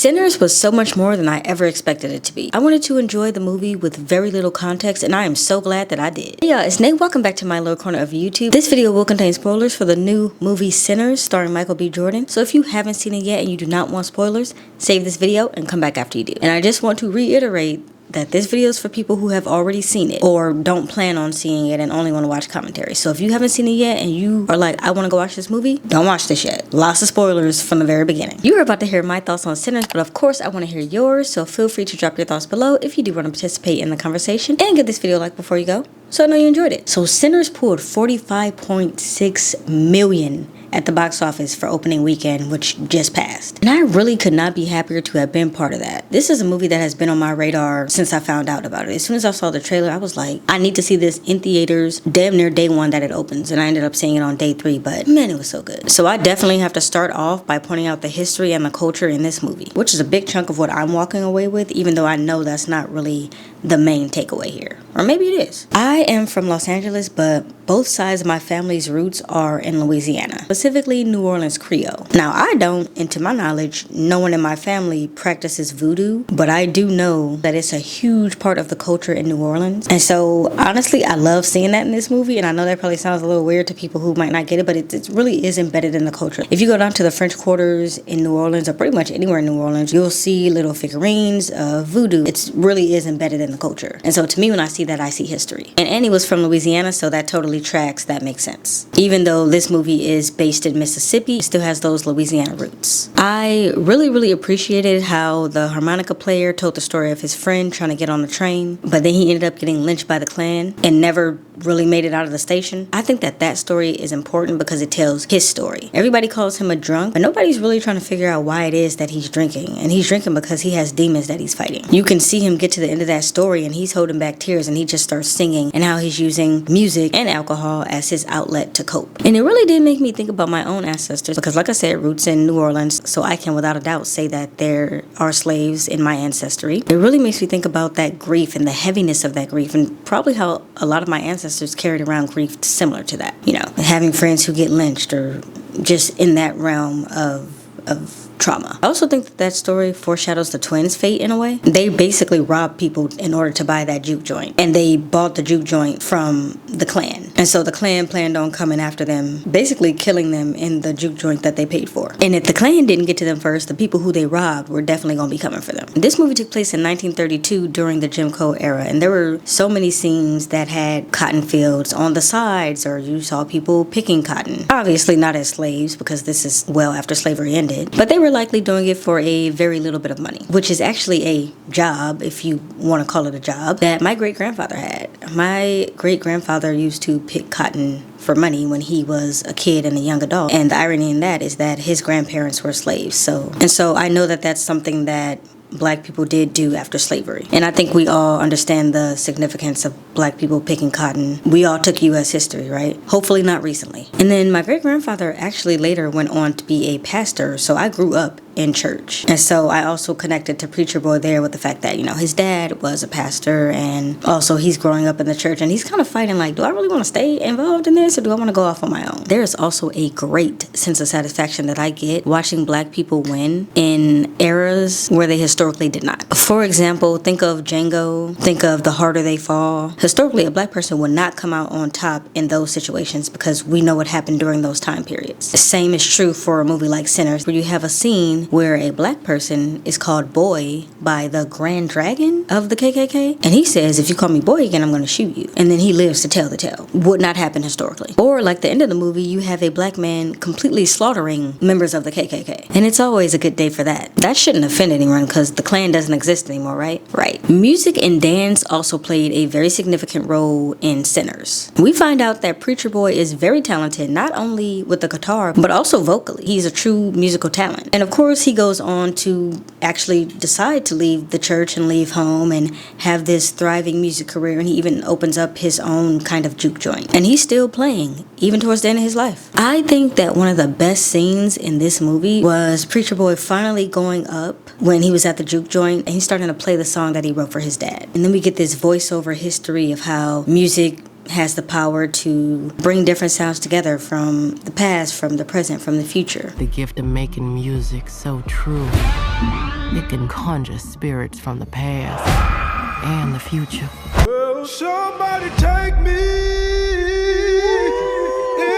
Sinners was so much more than I ever expected it to be. I wanted to enjoy the movie with very little context, and I am so glad that I did. Hey y'all, it's Nate. Welcome back to my little corner of YouTube. This video will contain spoilers for the new movie Sinners starring Michael B. Jordan. So if you haven't seen it yet and you do not want spoilers, save this video and come back after you do. And I just want to reiterate that this video is for people who have already seen it or don't plan on seeing it and only want to watch commentary. So if you haven't seen it yet and you are like, I want to go watch this movie, don't watch this yet. Lots of spoilers from the very beginning. You are about to hear my thoughts on Sinners, but of course I want to hear yours, so feel free to drop your thoughts below if you do want to participate in the conversation, and give this video a like before you go so I know you enjoyed it. So Sinners pulled 45.6 million at the box office for opening weekend, which just passed. And I really could not be happier to have been part of that. This is a movie that has been on my radar since I found out about it. As soon as I saw the trailer, I was like, I need to see this in theaters damn near day one that it opens. And I ended up seeing it on day 3, but man, it was so good. So I definitely have to start off by pointing out the history and the culture in this movie, which is a big chunk of what I'm walking away with, even though I know that's not really the main takeaway here. Or maybe it is. I am from Los Angeles, but both sides of my family's roots are in Louisiana, specifically New Orleans Creole. Now, I don't, and to my knowledge, no one in my family practices voodoo, but I do know that it's a huge part of the culture in New Orleans. And so, honestly, I love seeing that in this movie, and I know that probably sounds a little weird to people who might not get it, but it really is embedded in the culture. If you go down to the French Quarters in New Orleans, or pretty much anywhere in New Orleans, you'll see little figurines of voodoo. It really is embedded in the culture. And so to me, when I see that, I see history. And Annie was from Louisiana, so that totally tracks. That makes sense. Even though this movie is based in Mississippi, it still has those Louisiana roots. I really appreciated how the harmonica player told the story of his friend trying to get on the train, but then he ended up getting lynched by the Klan and never really made it out of the station. I think that story is important because it tells his story. Everybody calls him a drunk, but nobody's really trying to figure out why it is that he's drinking. And he's drinking because he has demons that he's fighting. You can see him get to the end of that story and he's holding back tears and he just starts singing, and how he's using music and alcohol as his outlet to cope. And it really did make me think about my own ancestors, because like I said, roots in New Orleans, so I can without a doubt say that there are slaves in my ancestry. It really makes me think about that grief and the heaviness of that grief, and probably how a lot of my ancestors carried around grief similar to that. You know, having friends who get lynched, or just in that realm of trauma. I also think that story foreshadows the twins' fate in a way. They basically robbed people in order to buy that juke joint, and they bought the juke joint from the Klan. And so the Klan planned on coming after them, basically killing them in the juke joint that they paid for. And if the Klan didn't get to them first, the people who they robbed were definitely going to be coming for them. This movie took place in 1932 during the Jim Crow era, and there were so many scenes that had cotton fields on the sides, or you saw people picking cotton. Obviously not as slaves, because this is well after slavery ended, but they were likely doing it for a very little bit of money, which is actually a job, if you want to call it a job, that my great-grandfather had. My great-grandfather used to pick cotton for money when he was a kid and a young adult, and the irony in that is that his grandparents were slaves. So I know that that's something that Black people did do after slavery. And I think we all understand the significance of Black people picking cotton. We all took U.S. history, right? Hopefully not recently. And then my great-grandfather actually later went on to be a pastor, so I grew up in church. And so I also connected to Preacher Boy there with the fact that, you know, his dad was a pastor, and also he's growing up in the church, and he's kind of fighting like, do I really want to stay involved in this, or do I want to go off on my own? There is also a great sense of satisfaction that I get watching Black people win in eras where they historically did not. For example, think of Django, think of The Harder They Fall. Historically, a Black person would not come out on top in those situations because we know what happened during those time periods. The same is true for a movie like Sinners, where you have a scene where a Black person is called boy by the Grand Dragon of the KKK, and he says, if you call me boy again, I'm going to shoot you. And then he lives to tell the tale. Would not happen historically. Or like the end of the movie, you have a Black man completely slaughtering members of the KKK, and it's always a good day for that. That shouldn't offend anyone because the Klan doesn't exist anymore, right? Right. Music and dance also played a very significant role in Sinners. We find out that Preacher Boy is very talented, not only with the guitar, but also vocally. He's a true musical talent. And of course, he goes on to actually decide to leave the church and leave home and have this thriving music career, and he even opens up his own kind of juke joint. And he's still playing, even towards the end of his life. I think that one of the best scenes in this movie was Preacher Boy finally going up when he was at the juke joint, and he's starting to play the song that he wrote for his dad. And then we get this voiceover history of how music has the power to bring different sounds together from the past, from the present, from the future. The gift of making music so true. It can conjure spirits from the past and the future. Well, somebody take me.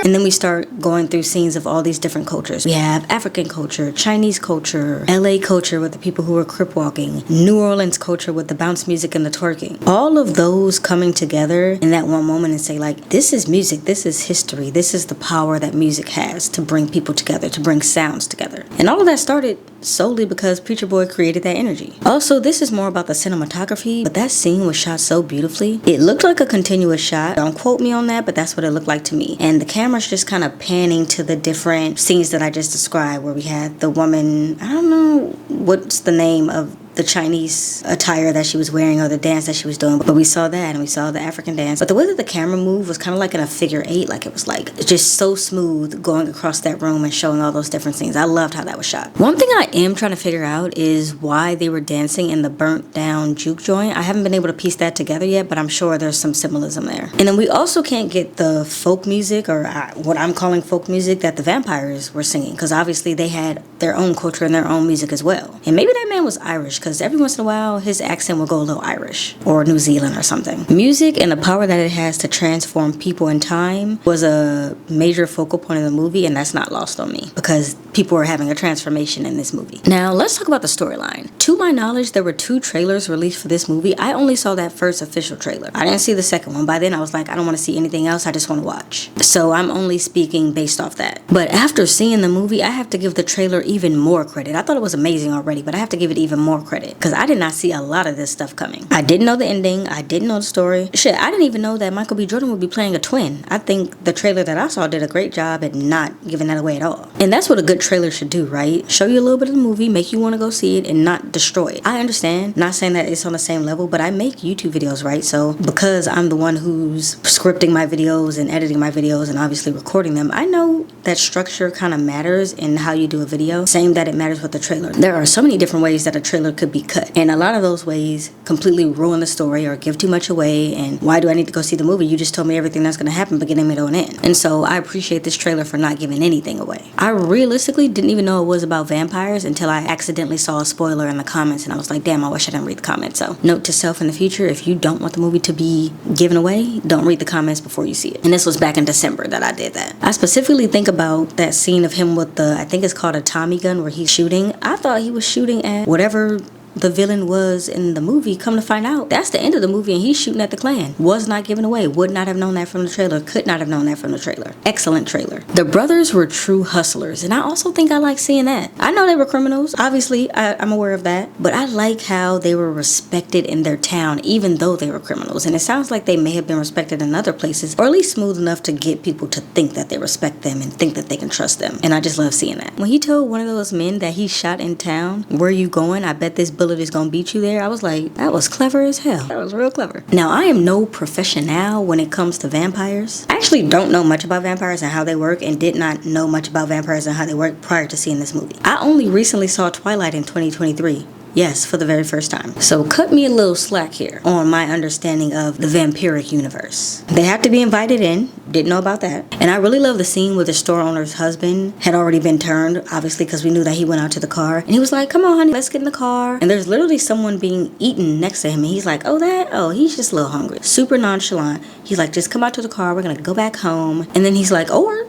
And then we start going through scenes of all these different cultures. We have African culture, Chinese culture, LA culture with the people who are crip walking, New Orleans culture with the bounce music and the twerking. All of those coming together in that one moment and say, like, this is music, this is history, this is the power that music has to bring people together, to bring sounds together. And all of that started solely because Preacher Boy created that energy. Also, this is more about the cinematography, but that scene was shot so beautifully. It looked like a continuous shot. Don't quote me on that, but that's what it looked like to me. And the camera's just kind of panning to the different scenes that I just described, where we had the woman, I don't know what's the name of the Chinese attire that she was wearing or the dance that she was doing, but we saw that and we saw the African dance. But the way that the camera moved was kind of like in a figure eight, like it was like just so smooth going across that room and showing all those different scenes. I loved how that was shot. One thing I am trying to figure out is why they were dancing in the burnt down juke joint. I haven't been able to piece that together yet, but I'm sure there's some symbolism there. And then we also can't get the folk music, or what I'm calling folk music, that the vampires were singing, because obviously they had their own culture and their own music as well. And maybe that man was Irish, because every once in a while his accent will go a little Irish or New Zealand or something. Music and the power that it has to transform people in time was a major focal point of the movie, and that's not lost on me because people are having a transformation in this movie. Now let's talk about the storyline. To my knowledge, there were 2 trailers released for this movie. I only saw that first official trailer. I didn't see the second one. By then I was like, I don't want to see anything else, I just want to watch. So I'm only speaking based off that. But after seeing the movie, I have to give the trailer even more credit. I thought it was amazing already, but I have to give it even more credit because I did not see a lot of this stuff coming. I didn't know the ending. I didn't know the story. Shit, I didn't even know that Michael B. Jordan would be playing a twin. I think the trailer that I saw did a great job at not giving that away at all. And that's what a good trailer should do, right? Show you a little bit of the movie, make you want to go see it, and not destroy it. I understand, not saying that it's on the same level, but I make YouTube videos, right? So because I'm the one who's scripting my videos and editing my videos and obviously recording them, I know that structure kind of matters in how you do a video. Same that it matters with the trailer. There are so many different ways that a trailer could be cut, and a lot of those ways completely ruin the story or give too much away. And why do I need to go see the movie? You just told me everything that's going to happen beginning, middle, and end. And so I appreciate this trailer for not giving anything away. I realistically didn't even know it was about vampires until I accidentally saw a spoiler in the comments, and I was like, damn, I wish I didn't read the comments. So note to self in the future, if you don't want the movie to be given away, don't read the comments before you see it. And this was back in December that I did that. I specifically think about that scene of him with the, I think it's called a Tommy gun, where he's shooting. I thought he was shooting at whatever the villain was in the movie. Come to find out, that's the end of the movie and he's shooting at the Klan. Was not given away. Would not have known that from the trailer. Could not have known that from the trailer. Excellent trailer. The brothers were true hustlers, and I also think I like seeing that. I know they were criminals. Obviously, I'm aware of that. But I like how they were respected in their town, even though they were criminals. And it sounds like they may have been respected in other places, or at least smooth enough to get people to think that they respect them and think that they can trust them. And I just love seeing that. When he told one of those men that he shot in town, "Where you going? I bet this bullet is gonna beat you there," I was like, that was clever as hell. That was real clever. Now, I am no professional when it comes to vampires. I actually don't know much about vampires and how they work, and did not know much about vampires and how they work prior to seeing this movie. I only recently saw Twilight in 2023. Yes, for the very first time. So cut me a little slack here on my understanding of the vampiric universe. They have to be invited in. Didn't know about that. And I really love the scene where the store owner's husband had already been turned, obviously because we knew that he went out to the car. And he was like, "Come on, honey, let's get in the car." And there's literally someone being eaten next to him. And he's like, "Oh, he's just a little hungry." Super nonchalant. He's like, "Just come out to the car. We're going to go back home." And then he's like, "Or,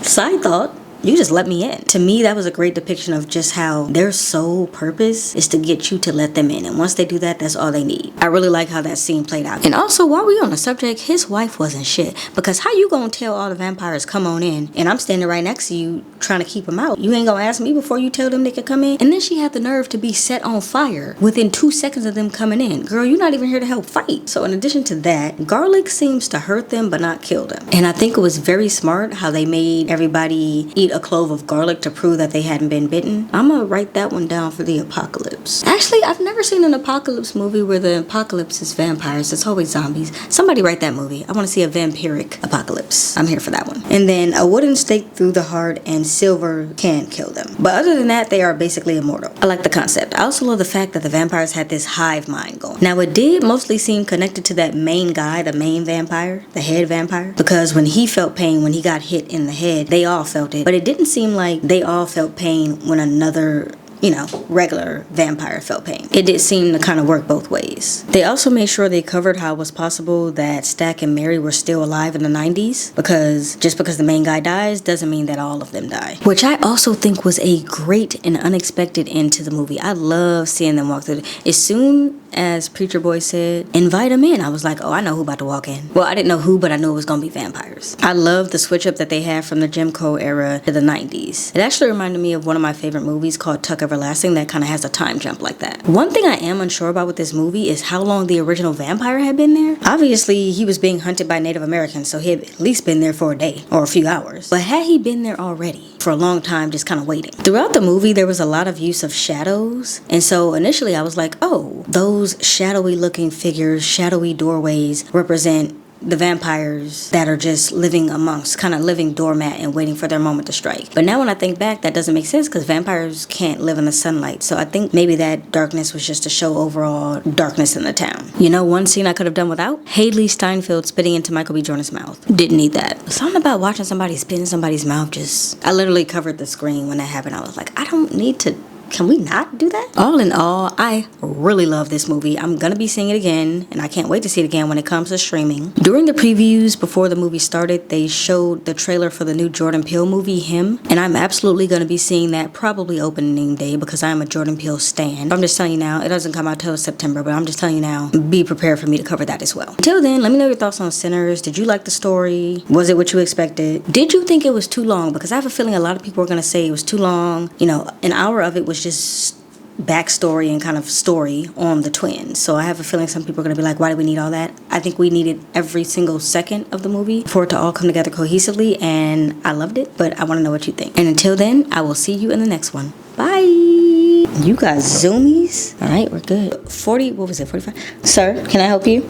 side thought, you just let me in." To me, that was a great depiction of just how their sole purpose is to get you to let them in. And once they do that, that's all they need. I really like how that scene played out. And also, while we're on the subject, his wife wasn't shit. Because how you gonna tell all the vampires, "Come on in," and I'm standing right next to you trying to keep them out? You ain't gonna ask me before you tell them they can come in? And then she had the nerve to be set on fire within 2 seconds of them coming in. Girl, you're not even here to help fight. So in addition to that, garlic seems to hurt them but not kill them. And I think it was very smart how they made everybody eat a clove of garlic to prove that they hadn't been bitten. I'm gonna write that one down for the apocalypse. Actually, I've never seen an apocalypse movie where the apocalypse is vampires. It's always zombies. Somebody write that movie. I want to see a vampiric apocalypse. I'm here for that one. And then a wooden stake through the heart and silver can kill them. But other than that, they are basically immortal. I like the concept. I also love the fact that the vampires had this hive mind going. Now, it did mostly seem connected to that main guy, the main vampire, the head vampire, because when he felt pain when he got hit in the head, they all felt it. But it didn't seem like they all felt pain when another, you know, regular vampire felt pain. It did seem to kind of work both ways. They also made sure they covered how it was possible that Stack and Mary were still alive in the 90s, because just because the main guy dies doesn't mean that all of them die. Which I also think was a great and unexpected end to the movie. I love seeing them walk through. As soon as Preacher Boy said, invite them in, I was like, oh, I know who about to walk in. Well, I didn't know who, but I knew it was gonna be vampires. I love the switch up that they had from the Jim Crow era to the 90s. It actually reminded me of one of my favorite movies called Tuck Everlasting that kind of has a time jump like that. One thing I am unsure about with this movie is how long the original vampire had been there. Obviously, he was being hunted by Native Americans, so he had at least been there for a day or a few hours. But had he been there already for a long time, just kind of waiting? Throughout the movie, there was a lot of use of shadows, and so initially I was like, oh, those shadowy looking figures, shadowy doorways represent the vampires that are just living amongst, kind of living doormat and waiting for their moment to strike. But now when I think back, that doesn't make sense because vampires can't live in the sunlight. So I think maybe that darkness was just to show overall darkness in the town. You know, one scene I could have done without? Haley Steinfeld spitting into Michael B. Jordan's mouth. Didn't need that. Something about watching somebody spit in somebody's mouth just... I literally covered the screen when that happened. I was like, I don't need to... Can we not do that? All in all, I really love this movie. I'm gonna be seeing it again, and I can't wait to see it again when it comes to streaming. During the previews before the movie started, they showed the trailer for the new Jordan Peele movie, Him, and I'm absolutely gonna be seeing that probably opening day because I'm a Jordan Peele stan. I'm just telling you now, it doesn't come out till September, but I'm just telling you now, be prepared for me to cover that as well. Until then, let me know your thoughts on Sinners. Did you like the story? Was it what you expected? Did you think it was too long? Because I have a feeling a lot of people are gonna say it was too long. You know, an hour of it was just backstory and kind of story on the twins. So I have a feeling some people are going to be like, why do we need all that? I think we needed every single second of the movie for it to all come together cohesively, and I loved it, but I want to know what you think. And until then, I will see you in the next one. Bye! You got zoomies? All right, we're good. 40, what was it, 45? Sir, can I help you?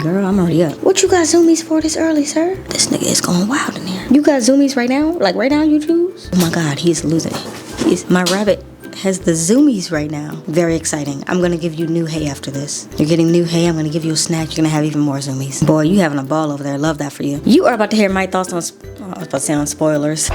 Girl, I'm already up. What you got zoomies for this early, sir? This nigga is going wild in here. You got zoomies right now? Like right now you choose? Oh my God, he's losing it. My rabbit has the zoomies right now. Very exciting. I'm gonna give you new hay after this. You're getting new hay. I'm gonna give you a snack. You're gonna have even more zoomies. Boy, you having a ball over there. Love that for you. You are about to hear my thoughts on, I was about to say on spoilers.